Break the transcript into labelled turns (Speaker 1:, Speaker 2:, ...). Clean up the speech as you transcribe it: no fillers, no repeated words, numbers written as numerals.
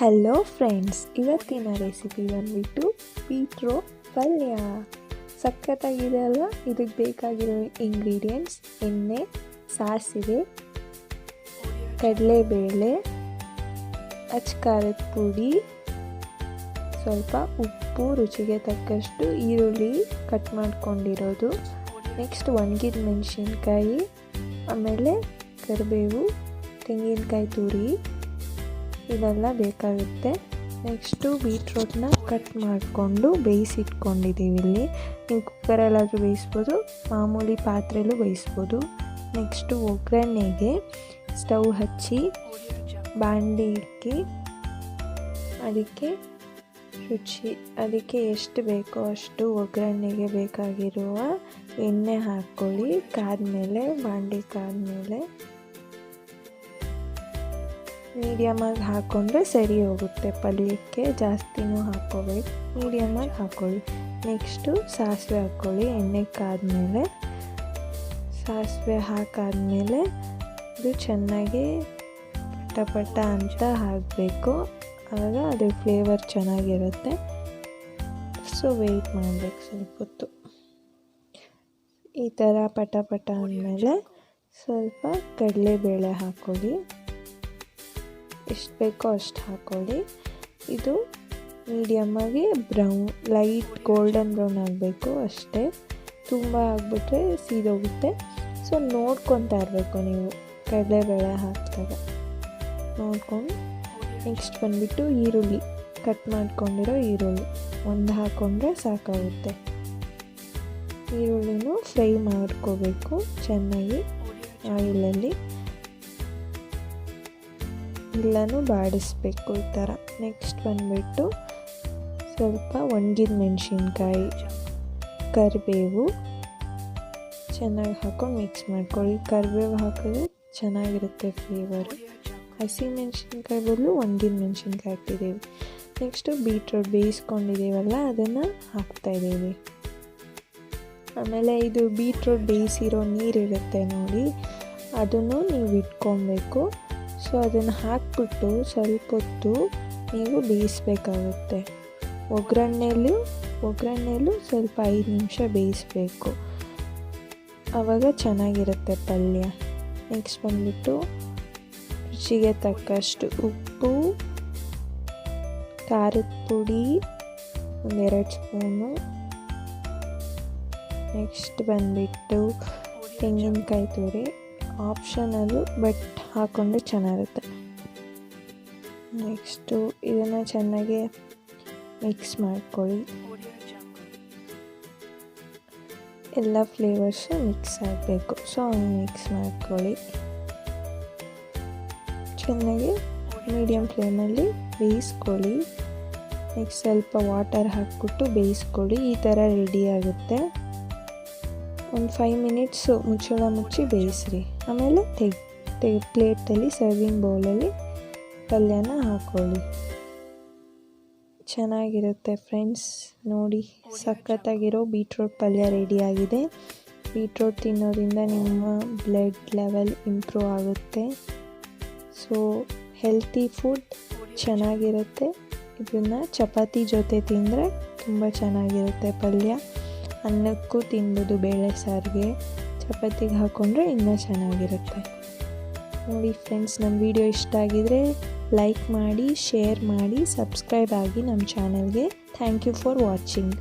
Speaker 1: Hello friends, ಇವತ್ತಿನ recipe ಬಂದ್ಬಿಟ್ಟು beetroot ಪಲ್ಯ. ಸಖತ್ತಾಗಿದೆ ಅಲ್ವಾ? ಇದಕ್ಕೆ ಬೇಕಾಗಿರೋ ಇಂಗ್ರೀಡಿಯೆಂಟ್ಸ್: ಎಣ್ಣೆ, ಸಾಸಿವೆ, ಕಡಲೆಬೇಳೆ, ಅಚ್ಕಾರದ ಪುಡಿ, ಸ್ವಲ್ಪ ಉಪ್ಪು, ರುಚಿಗೆ ತಕ್ಕಷ್ಟು ಈರುಳ್ಳಿ ಕಟ್ ಮಾಡ್ಕೊಂಡಿರೋದು, ನೆಕ್ಸ್ಟ್ ಒಣಗಿದ ಮೆಣಸಿನ್ಕಾಯಿ, ಆಮೇಲೆ ಕರಿಬೇವು, ತೆಂಗಿನಕಾಯಿ ತುರಿ, ಇದೆಲ್ಲ ಬೇಕಾಗುತ್ತೆ. ನೆಕ್ಸ್ಟು ಬೀಟ್ರೋಟ್ನ ಕಟ್ ಮಾಡಿಕೊಂಡು ಬೇಯಿಸಿಟ್ಕೊಂಡಿದ್ದೀವಿ. ಇಲ್ಲಿ ನೀವು ಕುಕ್ಕರಲ್ಲಾದರೂ ಬೇಯಿಸ್ಬೋದು, ಮಾಮೂಲಿ ಪಾತ್ರೆಯಲ್ಲೂ ಬೇಯಿಸ್ಬೋದು. ನೆಕ್ಸ್ಟು ಒಗ್ಗರಣೆಗೆ ಸ್ಟವ್ ಹಚ್ಚಿ ಬಾಣಲಿ ಇಕ್ಕಿ ಅದಕ್ಕೆ ಎಷ್ಟು ಬೇಕೋ ಅಷ್ಟು ಒಗ್ಗರಣೆಗೆ ಬೇಕಾಗಿರುವ ಎಣ್ಣೆ ಹಾಕ್ಕೊಳ್ಳಿ. ಬಾಣಲಿ ಕಾದ್ಮೇಲೆ ಮೀಡಿಯಮಾಗಿ ಹಾಕ್ಕೊಂಡ್ರೆ ಸರಿ ಹೋಗುತ್ತೆ. ಪಲ್ಯಕ್ಕೆ ಜಾಸ್ತಿನೂ ಹಾಕ್ಕೋಬೇಕು, ಮೀಡಿಯಮಾಗಿ ಹಾಕ್ಕೊಳ್ಳಿ. ನೆಕ್ಸ್ಟು ಸಾಸಿವೆ ಹಾಕ್ಕೊಳ್ಳಿ. ಎಣ್ಣೆ ಕಾದ್ಮೇಲೆ ಸಾಸಿವೆ ಹಾಕಾದ್ಮೇಲೆ ಇದು ಚೆನ್ನಾಗಿ ಪಟ ಅಂತ ಹಾಕಬೇಕು. ಆವಾಗ ಅದ್ರ ಫ್ಲೇವರ್ ಚೆನ್ನಾಗಿರುತ್ತೆ. ಸೊ ವೆಯ್ಟ್ ಮಾಡಬೇಕು ಸ್ವಲ್ಪ ಹೊತ್ತು. ಈ ಥರ ಪಟ ಅಂದಮೇಲೆ ಸ್ವಲ್ಪ ಕಡಲೆಬೇಳೆ ಹಾಕ್ಕೊಳ್ಳಿ. ಎಷ್ಟು ಬೇಕೋ ಅಷ್ಟು ಹಾಕ್ಕೊಳ್ಳಿ. ಇದು ಮೀಡಿಯಮ್ಮಾಗಿ ಲೈಟ್ ಗೋಲ್ಡನ್ ಬ್ರೌನ್ ಆಗಬೇಕು ಅಷ್ಟೇ. ತುಂಬ ಆಗಿಬಿಟ್ರೆ ಸೀದೋಗುತ್ತೆ. ಸೊ ನೋಡ್ಕೊತಾ ಇರಬೇಕು ನೀವು ಕಡಲೆಬೇಳೆ ಹಾಕಿದಾಗ, ನೋಡ್ಕೊಂಡು. ನೆಕ್ಸ್ಟ್ ಬಂದುಬಿಟ್ಟು ಈರುಳ್ಳಿ, ಕಟ್ ಮಾಡ್ಕೊಂಡಿರೋ ಈರುಳ್ಳಿ ಒಂದು ಹಾಕ್ಕೊಂಡ್ರೆ ಸಾಕಾಗುತ್ತೆ. ಈರುಳ್ಳಿನೂ ಫ್ರೈ ಮಾಡ್ಕೋಬೇಕು ಚೆನ್ನಾಗಿ ಆಯಿಲಲ್ಲಿ, ಎಲ್ಲನೂ ಬಾಡಿಸ್ಬೇಕು ಈ ಥರ. ನೆಕ್ಸ್ಟ್ ಬಂದುಬಿಟ್ಟು ಸ್ವಲ್ಪ ಒಣಗಿದ ಮೆಣಸಿನ್ಕಾಯಿ, ಕರಿಬೇವು ಚೆನ್ನಾಗಿ ಹಾಕ್ಕೊಂಡು ಮಿಕ್ಸ್ ಮಾಡ್ಕೊಳ್ಳಿ. ಕರಿಬೇವು ಹಾಕಿದ್ರೆ ಚೆನ್ನಾಗಿರುತ್ತೆ ಫ್ಲೇವರು. ಹಸಿ ಮೆಣಸಿನ್ಕಾಯಿ ಬದಲು ಒಣಗಿದ ಮೆಣಸಿನ್ಕಾಯಿ ಹಾಕ್ತಿದ್ದೀವಿ. ನೆಕ್ಸ್ಟು ಬೀಟ್ರೋಟ್ ಬೇಯಿಸ್ಕೊಂಡಿದ್ದೀವಲ್ಲ ಅದನ್ನು ಹಾಕ್ತಾಯಿದ್ದೀವಿ. ಆಮೇಲೆ ಇದು ಬೀಟ್ರೋಟ್ ಬೇಯಿಸಿರೋ ನೀರಿರುತ್ತೆ ನೋಡಿ, ಅದನ್ನು ನೀವು ಇಟ್ಕೊಬೇಕು. ಸೊ ಅದನ್ನು ಹಾಕ್ಬಿಟ್ಟು ಸ್ವಲ್ಪ ಹೊತ್ತು ನೀವು ಬೇಯಿಸ್ಬೇಕಾಗುತ್ತೆ. ಒಗ್ಗರಣೆಯಲ್ಲೂ ಸ್ವಲ್ಪ 5 ನಿಮಿಷ ಬೇಯಿಸಬೇಕು, ಆವಾಗ ಚೆನ್ನಾಗಿರುತ್ತೆ ಪಲ್ಯ. ನೆಕ್ಸ್ಟ್ ಬಂದುಬಿಟ್ಟು ರುಚಿಗೆ ತಕ್ಕಷ್ಟು ಉಪ್ಪು, ಖಾರದ ಪುಡಿ 1-2 ಸ್ಪೂನು, ನೆಕ್ಸ್ಟ್ ಬಂದುಬಿಟ್ಟು ತೆಂಗಿನಕಾಯಿ ತುರಿ. ಆಪ್ಷನಲ್ಲು, ಬಟ್ ಹಾಕ್ಕೊಂಡ್ರೆ ಚೆನ್ನಾಗಿರುತ್ತೆ. ನೆಕ್ಸ್ಟು ಇದನ್ನು ಚೆನ್ನಾಗಿ ಮಿಕ್ಸ್ ಮಾಡ್ಕೊಳ್ಳಿ. ಎಲ್ಲ ಫ್ಲೇವರ್ಸು ಮಿಕ್ಸ್ ಆಗಬೇಕು. ಸೊ ಹಂಗೆ ಮಿಕ್ಸ್ ಮಾಡ್ಕೊಳ್ಳಿ ಚೆನ್ನಾಗಿ. ಮೀಡಿಯಮ್ ಫ್ಲೇಮಲ್ಲಿ ಬೇಯಿಸ್ಕೊಳ್ಳಿ. ನೆಕ್ಸ್ಟ್ ಸ್ವಲ್ಪ ವಾಟರ್ ಹಾಕ್ಬಿಟ್ಟು ಬೇಯಿಸ್ಕೊಳ್ಳಿ. ಈ ಥರ ರೆಡಿ ಆಗುತ್ತೆ. ಒಂದು 5 ಮಿನಿಟ್ಸು ಮುಚ್ಚಳ ಮುಚ್ಚಿ ಬೇಯಿಸ್ರಿ. ಆಮೇಲೆ ಪ್ಲೇಟಲ್ಲಿ ಸರ್ವಿಂಗ್ ಬೌಲಲ್ಲಿ ಪಲ್ಯನ ಹಾಕ್ಕೊಳ್ಳಿ. ಚೆನ್ನಾಗಿರುತ್ತೆ ಫ್ರೆಂಡ್ಸ್. ನೋಡಿ, ಸಖತ್ತಾಗಿರೋ ಬೀಟ್ರೋಟ್ ಪಲ್ಯ ರೆಡಿಯಾಗಿದೆ. ಬೀಟ್ರೋಟ್ ತಿನ್ನೋದ್ರಿಂದ ನಿಮ್ಮ ಬ್ಲಡ್ ಲೆವೆಲ್ ಇಂಪ್ರೂವ್ ಆಗುತ್ತೆ. ಸೊ ಹೆಲ್ತಿ ಫುಡ್, ಚೆನ್ನಾಗಿರುತ್ತೆ. ಇದನ್ನು ಚಪಾತಿ ಜೊತೆ ತಿಂದರೆ ತುಂಬ ಚೆನ್ನಾಗಿರುತ್ತೆ ಪಲ್ಯ. ಅನ್ನಕ್ಕೂ ತಿನ್ಬೋದು, ಬೇಳೆ ಸಾರಿಗೆ, ಚಪಾತಿಗೆ ಹಾಕ್ಕೊಂಡ್ರೆ ಇನ್ನೂ ಚೆನ್ನಾಗಿರುತ್ತೆ. ನೋಡಿ ಫ್ರೆಂಡ್ಸ್, ನಮ್ಮ ವಿಡಿಯೋ ಇಷ್ಟ ಆಗಿದರೆ ಲೈಕ್ ಮಾಡಿ, ಶೇರ್ ಮಾಡಿ, ಸಬ್ಸ್ಕ್ರೈಬ್ ಆಗಿ ನಮ್ಮ ಚಾನಲ್ಗೆ. Thank you for watching.